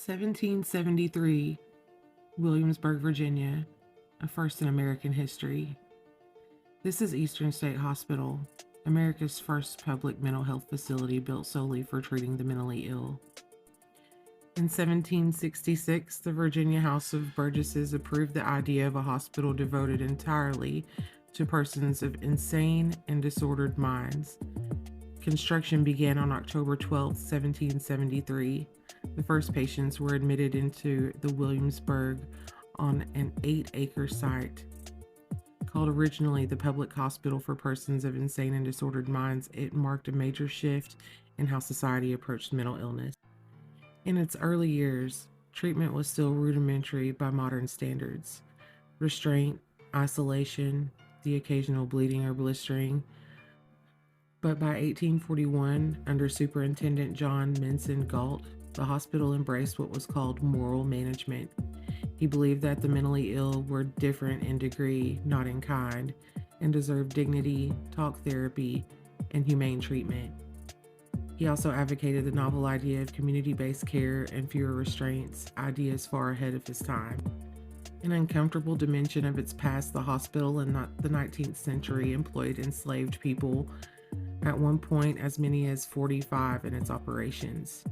1773, Williamsburg, Virginia, a first in American history. This is Eastern State Hospital, America's first public mental health facility built solely for treating the mentally ill. In 1766, the Virginia House of Burgesses approved the idea of a hospital devoted entirely to persons of insane and disordered minds. Construction began on October 12, 1773. The first patients were admitted into the Williamsburg on an 8-acre site. Called originally the Public Hospital for Persons of Insane and Disordered Minds, it marked a major shift in how society approached mental illness. In its early years, treatment was still rudimentary by modern standards. Restraint, isolation, the occasional bleeding or blistering. But by 1841, under Superintendent John Minson Galt, the hospital embraced what was called moral management. He believed that the mentally ill were different in degree, not in kind, and deserved dignity, talk therapy, and humane treatment. He also advocated the novel idea of community-based care and fewer restraints, ideas far ahead of his time. An uncomfortable dimension of its past, the hospital in the 19th century employed enslaved people, at one point as many as 45 in its operations.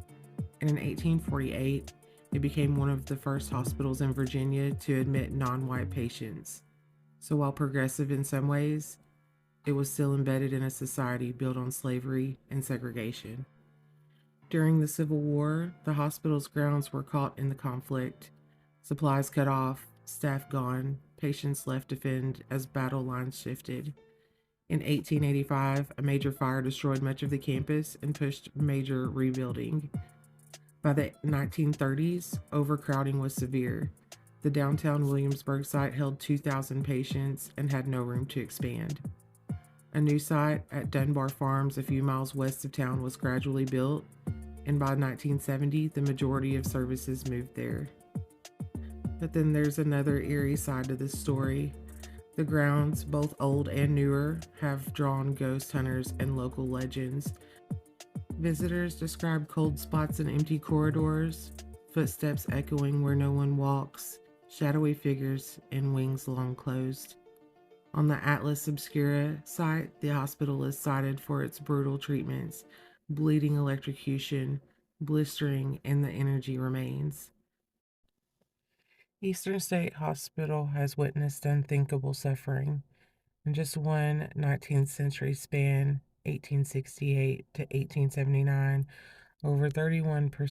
And in 1848, it became one of the first hospitals in Virginia to admit non-white patients. So while progressive in some ways, it was still embedded in a society built on slavery and segregation. During the Civil War, the hospital's grounds were caught in the conflict. Supplies cut off, staff gone, patients left to fend as battle lines shifted. In 1885, a major fire destroyed much of the campus and pushed major rebuilding. By the 1930s, overcrowding was severe. The downtown Williamsburg site held 2,000 patients and had no room to expand. A new site at Dunbar Farms, a few miles west of town, was gradually built, and by 1970, the majority of services moved there. But then there's another eerie side to this story. The grounds, both old and newer, have drawn ghost hunters and local legends. Visitors describe cold spots and empty corridors, footsteps echoing where no one walks, shadowy figures, and wings long closed. On the Atlas Obscura site, the hospital is cited for its brutal treatments, bleeding electrocution, blistering, and the energy remains. Eastern State Hospital has witnessed unthinkable suffering. In just one 19th century span, 1868 to 1879, over 31%